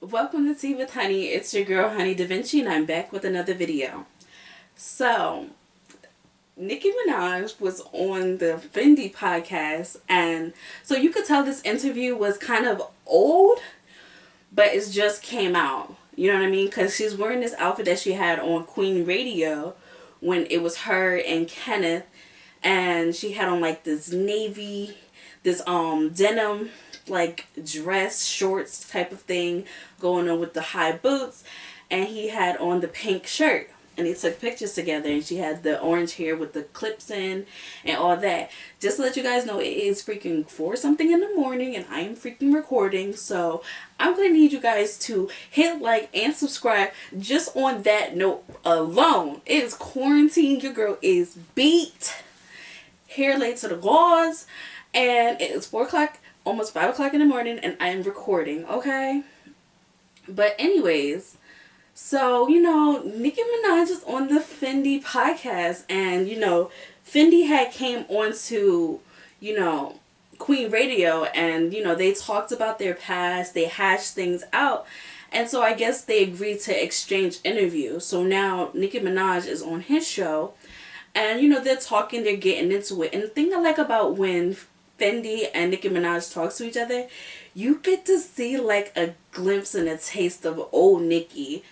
Welcome to Tea with Honey. It's your girl HoneyDaVinci and I'm back with another video. So, Nicki Minaj was on the Fendi podcast, and so you could tell this interview was kind of old, but it just came out. You know what I mean? Because she's wearing this outfit that she had on Queen Radio when it was her and Kenneth, and she had on like this denim like dress shorts type of thing going on with the high boots, and he had on the pink shirt, and they took pictures together, and she had the orange hair with the clips in and all that. Just to let you guys know, it is freaking 4 something in the morning and I am freaking recording, so I'm going to need you guys to hit like and subscribe just on that note alone. It is quarantine, your girl is beat, hair laid to the walls, and it is 4 o'clock, almost 5 o'clock in the morning, and I am recording, okay? But anyways, so, Nicki Minaj is on the Fendi podcast, and, Fendi had came on to, Queen Radio, and, they talked about their past, they hashed things out, and so I guess they agreed to exchange interviews. So now Nicki Minaj is on his show, and, they're talking, they're getting into it, and the thing I like about when Fendi and Nicki Minaj talks to each other, you get to see like a glimpse and a taste of old Nicki,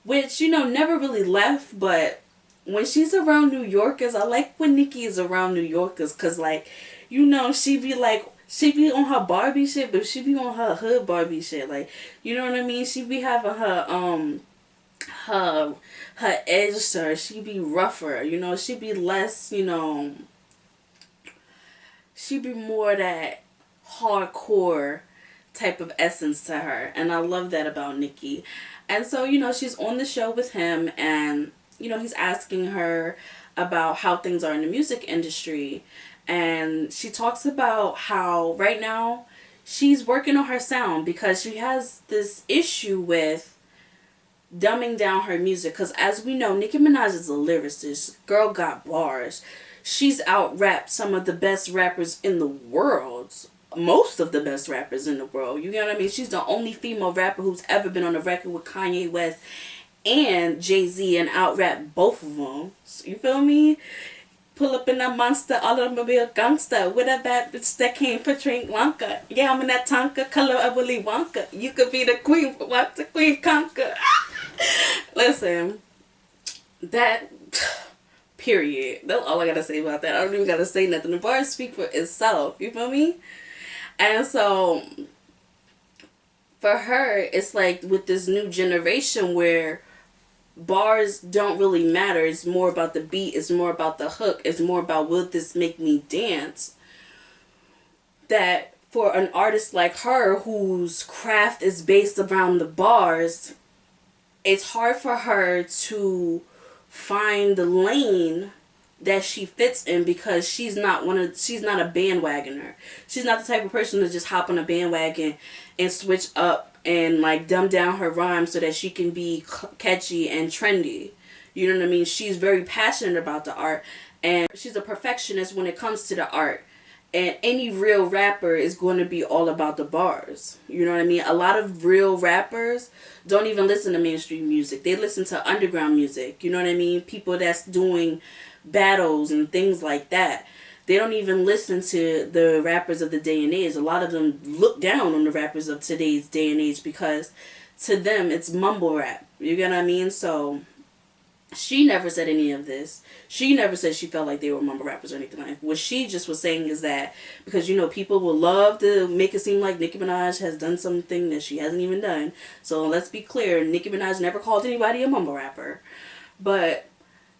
which, never really left, but when she's around New Yorkers, I like when Nicki is around New Yorkers, because, like, she be on her Barbie shit, but she be on her hood Barbie shit, like, you know what I mean? She be having her edge to her, she be rougher, she be less, she be more that hardcore type of essence to her, and I love that about Nicki. And so, she's on the show with him, and, he's asking her about how things are in the music industry, and she talks about how right now she's working on her sound because she has this issue with dumbing down her music, because as we know, Nicki Minaj is a lyricist. Girl got bars. She's out-rapped some of the best rappers in the world. Most of the best rappers in the world. You know what I mean? She's the only female rapper who's ever been on a record with Kanye West and Jay-Z and out-rap both of them. You feel me? Pull up in that monster automobile gangster with a bad bitch that came for Drink Lanka. Yeah, I'm in that Tonka, color of Willy Wonka. You could be the queen, but watch the queen conquer. Listen, that... period. That's all I gotta say about that. I don't even gotta say nothing. The bars speak for itself. You feel me? And so, for her, it's like with this new generation where bars don't really matter. It's more about the beat. It's more about the hook. It's more about, will this make me dance? That for an artist like her, whose craft is based around the bars, it's hard for her to find the lane that she fits in, because she's not a bandwagoner. She's not the type of person to just hop on a bandwagon and switch up and like dumb down her rhymes so that she can be catchy and trendy. You know what I mean? She's very passionate about the art, and she's a perfectionist when it comes to the art. And any real rapper is going to be all about the bars. You know what I mean? A lot of real rappers don't even listen to mainstream music. They listen to underground music. You know what I mean? People that's doing battles and things like that. They don't even listen to the rappers of the day and age. A lot of them look down on the rappers of today's day and age because to them it's mumble rap. You get what I mean? So she never said any of this. She never said she felt like they were mumble rappers or anything like that. What she just was saying is that because, people will love to make it seem like Nicki Minaj has done something that she hasn't even done. So let's be clear, Nicki Minaj never called anybody a mumble rapper. But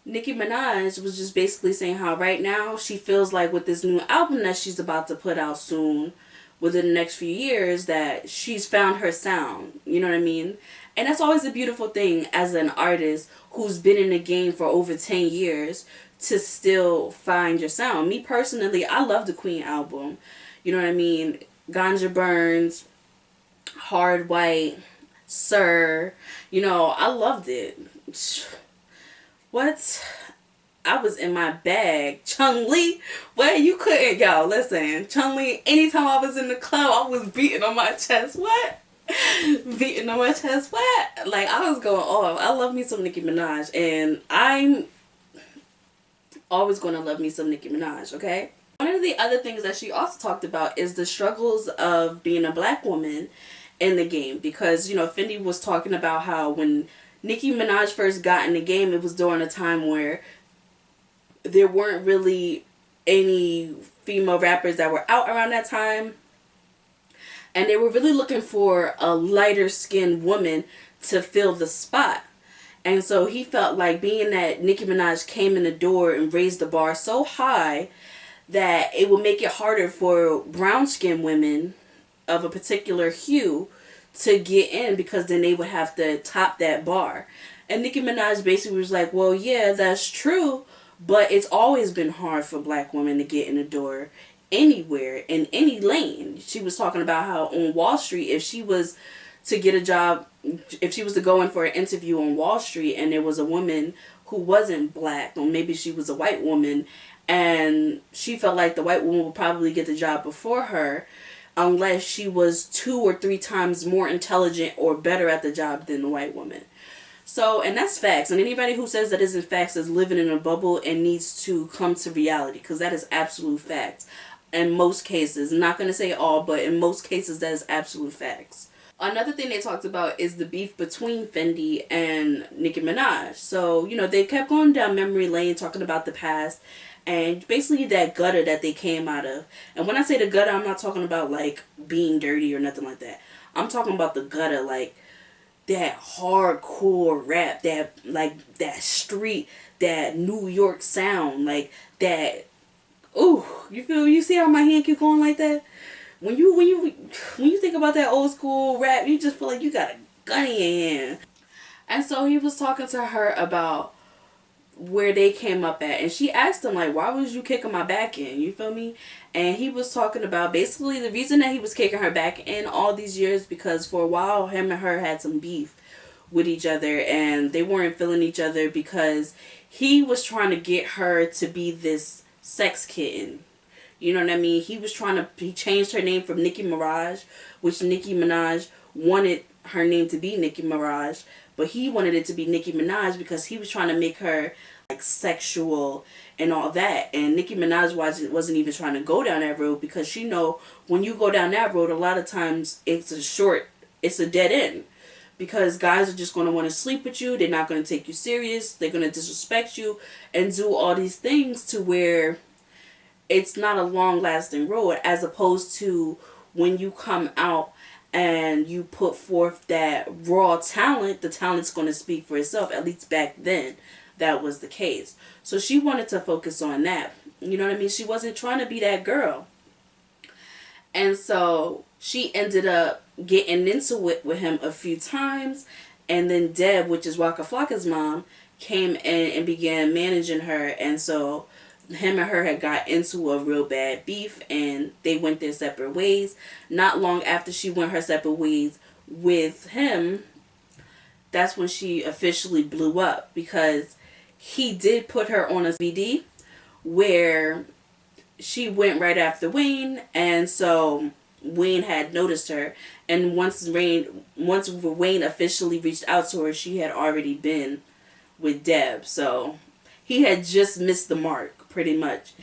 Nicki Minaj was just basically saying how right now she feels like with this new album that she's about to put out soon, within the next few years, that she's found her sound. You know what I mean? And that's always a beautiful thing as an artist who's been in the game for over 10 years to still find your sound. Me personally, I love the Queen album. You know what I mean? Ganja Burns, Hard White, Sir. I loved it. What? I was in my bag. Chung-Li, well, you couldn't, y'all, listen. Chung-Li, anytime I was in the club, I was beating on my chest. What? beating on my chest. What? Like, I was going off. I love me some Nicki Minaj, and I'm always going to love me some Nicki Minaj, okay? One of the other things that she also talked about is the struggles of being a black woman in the game, because, you know, Fendi was talking about how when Nicki Minaj first got in the game, it was during a time where there weren't really any female rappers that were out around that time, and they were really looking for a lighter skinned woman to fill the spot. And so he felt like, being that Nicki Minaj came in the door and raised the bar so high, that it would make it harder for brown skinned women of a particular hue to get in, because then they would have to top that bar. And Nicki Minaj basically was like, well, yeah, that's true, but it's always been hard for black women to get in the door anywhere, in any lane. She was talking about how on Wall Street, if she was to get a job, if she was to go in for an interview on Wall Street and there was a woman who wasn't black, or maybe she was a white woman, and she felt like the white woman would probably get the job before her, unless she was 2 or 3 times more intelligent or better at the job than the white woman. So, and that's facts. And anybody who says that isn't facts is living in a bubble and needs to come to reality, because that is absolute facts. In most cases, I'm not going to say all, but in most cases, that is absolute facts. Another thing they talked about is the beef between Fendi and Nicki Minaj. So, you know, they kept going down memory lane, talking about the past, and basically that gutter that they came out of. And when I say the gutter, I'm not talking about like being dirty or nothing like that. I'm talking about the gutter, like that hardcore rap, that like that street, that New York sound, like that. Ooh, you see how my hand keep going like that? When you think about that old school rap, you just feel like you got a gun in your hand. And so he was talking to her about where they came up at, and she asked him like, why was you kicking my back in, you feel me? And he was talking about basically the reason that he was kicking her back in all these years, because for a while him and her had some beef with each other, and they weren't feeling each other, because he was trying to get her to be this sex kitten. You know what I mean? He changed her name from Nicki Minaj, which Nicki Minaj wanted her name to be Nicki Minaj, but he wanted it to be Nicki Minaj because he was trying to make her like sexual and all that. And Nicki Minaj wasn't even trying to go down that road, because she know when you go down that road, a lot of times it's a dead end. Because guys are just going to want to sleep with you. They're not going to take you serious. They're going to disrespect you and do all these things to where it's not a long-lasting road, as opposed to when you come out and you put forth that raw talent, the talent's going to speak for itself. At least back then, that was the case. So she wanted to focus on that. You know what I mean? She wasn't trying to be that girl. And so she ended up getting into it with him a few times. And then Deb, which is Waka Flocka's mom, came in and began managing her. And so him and her had got into a real bad beef, and they went their separate ways. Not long after she went her separate ways with him, that's when she officially blew up, because he did put her on a VD where she went right after Wayne, and so Wayne had noticed her, and once Wayne officially reached out to her, she had already been with Deb. So he had just missed the mark, pretty much.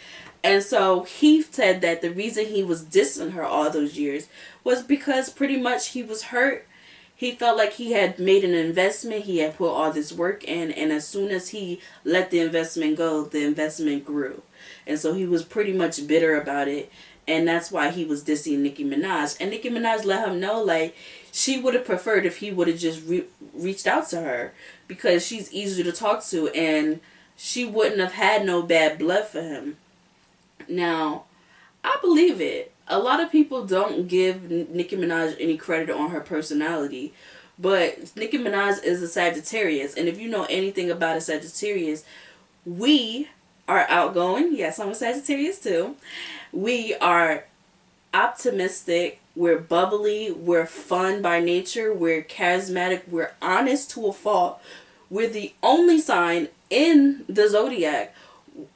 And so he said that the reason he was dissing her all those years was because pretty much he was hurt. He felt like he had made an investment. He had put all this work in, and as soon as he let the investment go, the investment grew. And so he was pretty much bitter about it. And that's why he was dissing Nicki Minaj. And Nicki Minaj let him know, like, she would have preferred if he would have just reached out to her, because she's easier to talk to, and she wouldn't have had no bad blood for him. Now, I believe it. A lot of people don't give Nicki Minaj any credit on her personality, but Nicki Minaj is a Sagittarius, and if you know anything about a Sagittarius, we are outgoing. Yes, I'm a Sagittarius too. We are optimistic, we're bubbly, we're fun by nature, we're charismatic, we're honest to a fault. We're the only sign in the zodiac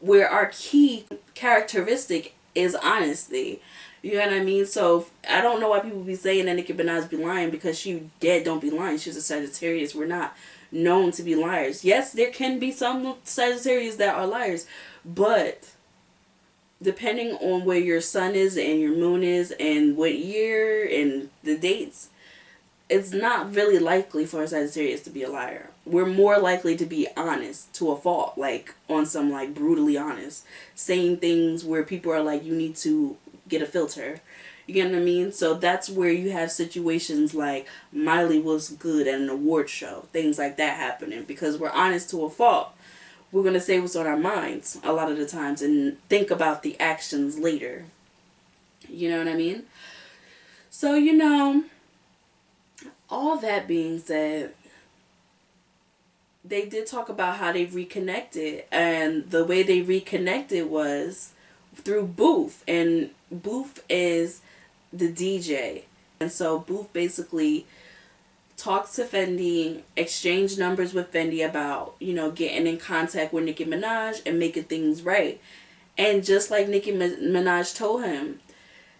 where our key characteristic is honesty. You know what I mean? So I don't know why people be saying that Nicki Minaj be lying, because she dead don't be lying. She's a Sagittarius. We're not known to be liars. Yes, there can be some Sagittarius that are liars, but depending on where your sun is and your moon is and what year and the dates, it's not really likely for a Sagittarius to be a liar. We're more likely to be honest to a fault, like on some like brutally honest, saying things where people are like, you need to get a filter. You get what I mean? So that's where you have situations like Miley was good at an award show, things like that happening, because we're honest to a fault. We're going to say what's on our minds a lot of the times and think about the actions later. You know what I mean? So, all that being said, they did talk about how they reconnected, and the way they reconnected was through Booth, and Booth is the DJ. And so Booth basically talked to Fendi, exchanged numbers with Fendi about, getting in contact with Nicki Minaj and making things right. And just like Nicki Minaj told him,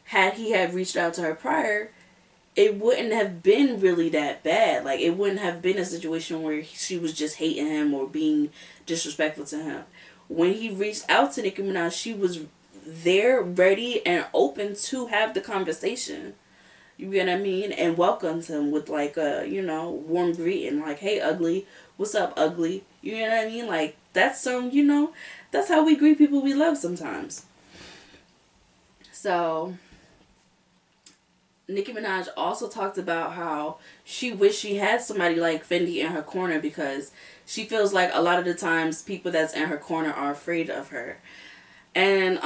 had he had reached out to her prior, it wouldn't have been really that bad. Like, it wouldn't have been a situation where she was just hating him or being disrespectful to him. When he reached out to Nicki Minaj, she was there, ready, and open to have the conversation. You get what I mean? And welcomed him with like a, warm greeting. Like, hey, ugly. What's up, ugly? You know what I mean? Like, that's that's how we greet people we love sometimes. So Nicki Minaj also talked about how she wished she had somebody like Fendi in her corner, because she feels like a lot of the times people that's in her corner are afraid of her. And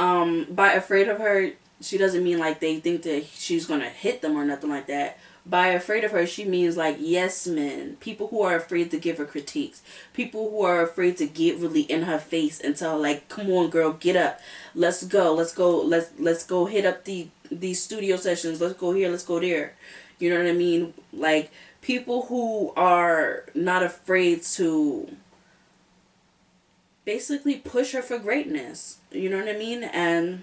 by afraid of her, she doesn't mean like they think that she's going to hit them or nothing like that. By afraid of her, she means like yes men. People who are afraid to give her critiques. People who are afraid to get really in her face and tell her, like, come on girl, get up. Let's go. Let's go hit up these studio sessions. Let's go here, let's go there. You know what I mean? Like, people who are not afraid to basically push her for greatness. You know what I mean? And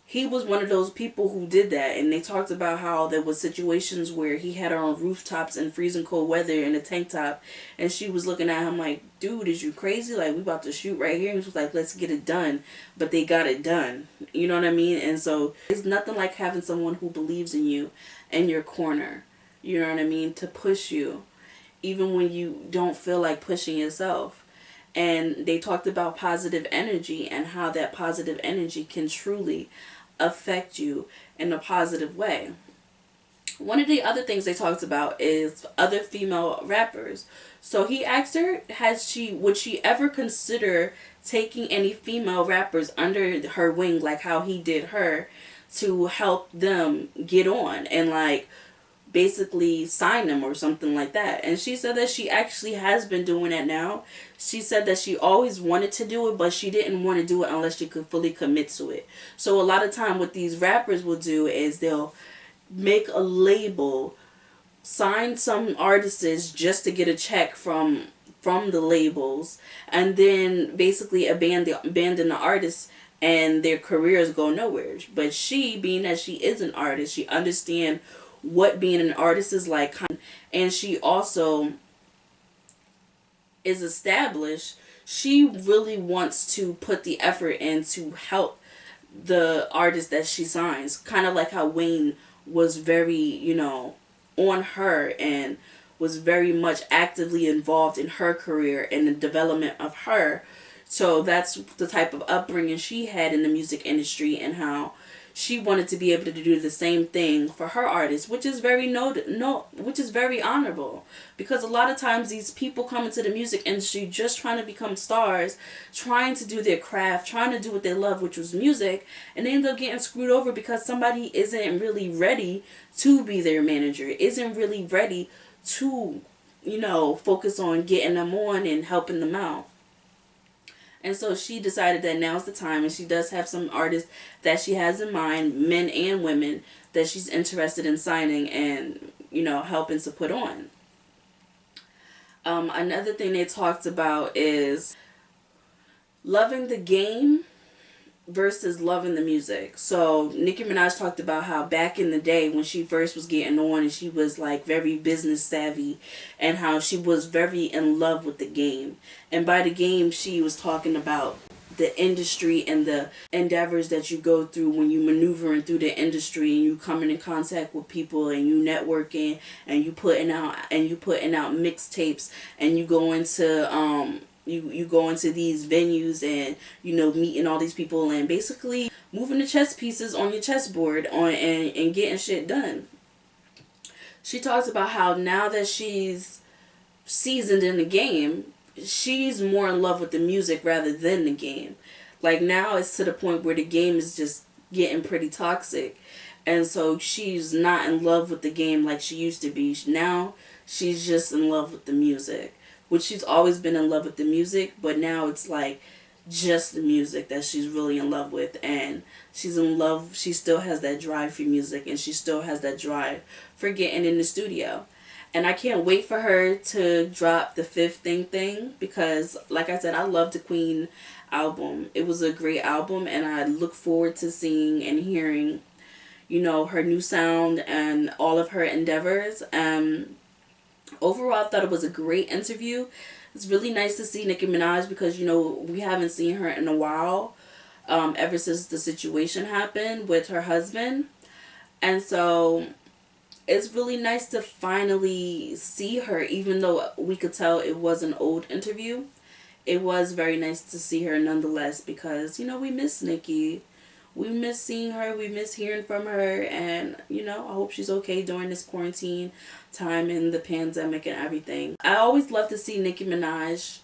he was one of those people who did that. And they talked about how there was situations where he had her on rooftops in freezing cold weather in a tank top, and she was looking at him like, dude, is you crazy? Like, we about to shoot right here. And he was like, let's get it done. But they got it done. You know what I mean? And so it's nothing like having someone who believes in you in your corner. You know what I mean? To push you, even when you don't feel like pushing yourself. And they talked about positive energy and how that positive energy can truly affect you in a positive way. One of the other things they talked about is other female rappers. So he asked her, would she ever consider taking any female rappers under her wing, like how he did her, to help them get on and like basically sign them or something like that. And she said that she actually has been doing that now. She said that she always wanted to do it, but she didn't want to do it unless she could fully commit to it. So a lot of time what these rappers will do is they'll make a label, sign some artists just to get a check from the labels, and then basically abandon the artists and their careers go nowhere. But she, being that she is an artist, she understands what being an artist is like, and she also is established. She really wants to put the effort in to help the artist that she signs, kind of like how Wayne was very on her and was very much actively involved in her career and the development of her. So that's the type of upbringing she had in the music industry, and how she wanted to be able to do the same thing for her artists, which is very which is very honorable, because a lot of times these people come into the music industry just trying to become stars, trying to do their craft, trying to do what they love, which was music, and they end up getting screwed over because somebody isn't really ready to be their manager, isn't really ready to, focus on getting them on and helping them out. And so she decided that now's the time, and she does have some artists that she has in mind, men and women, that she's interested in signing and, helping to put on. Another thing they talked about is loving the game, versus loving the music. So Nicki Minaj talked about how back in the day when she first was getting on and she was like very business savvy, and how she was very in love with the game. And by the game, she was talking about the industry and the endeavors that you go through when you maneuvering through the industry, and you coming in contact with people, and you networking, and you putting out mixtapes, and you go into you go into these venues, and meeting all these people, and basically moving the chess pieces on your chessboard and getting shit done. She talks about how now that she's seasoned in the game, she's more in love with the music rather than the game. Like now it's to the point where the game is just getting pretty toxic. And so she's not in love with the game like she used to be. Now she's just in love with the music. Which she's always been in love with the music, but now it's like just the music that she's really in love with. And she's in love, she still has that drive for music, and she still has that drive for getting in the studio. And I can't wait for her to drop the Fifth thing because, like I said, I love the Queen album. It was a great album, and I look forward to seeing and hearing, her new sound and all of her endeavors. Overall, I thought it was a great interview. It's really nice to see Nicki Minaj because, we haven't seen her in a while, ever since the situation happened with her husband. And so it's really nice to finally see her, even though we could tell it was an old interview. It was very nice to see her nonetheless because, we miss Nicki. We miss seeing her. We miss hearing from her. And, I hope she's okay during this quarantine time and the pandemic and everything. I always love to see Nicki Minaj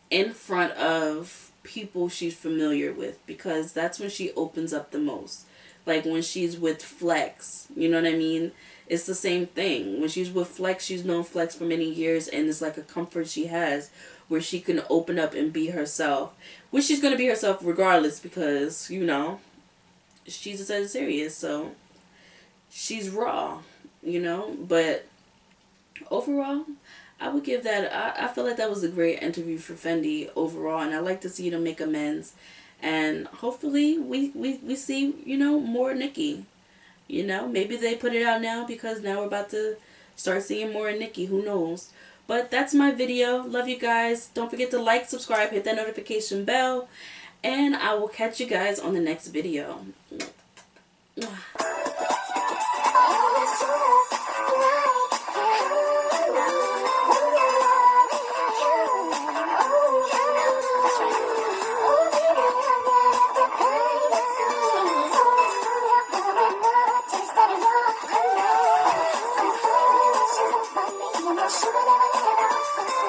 in front of people she's familiar with because that's when she opens up the most. Like when she's with Flex, you know what I mean? It's the same thing. When she's with Flex, she's known Flex for many years, and it's like a comfort she has where she can open up and be herself. Which she's going to be herself regardless because, she's a Sagittarius, so she's raw, But overall, I would give that, I feel like that was a great interview for Fendi overall, and I like to see them make amends. And hopefully we see, more Nicki. Maybe they put it out now because now we're about to start seeing more Nicki. Who knows? But that's my video. Love you guys. Don't forget to like, subscribe, hit that notification bell. And I will catch you guys on the next video. Sugar never let it out.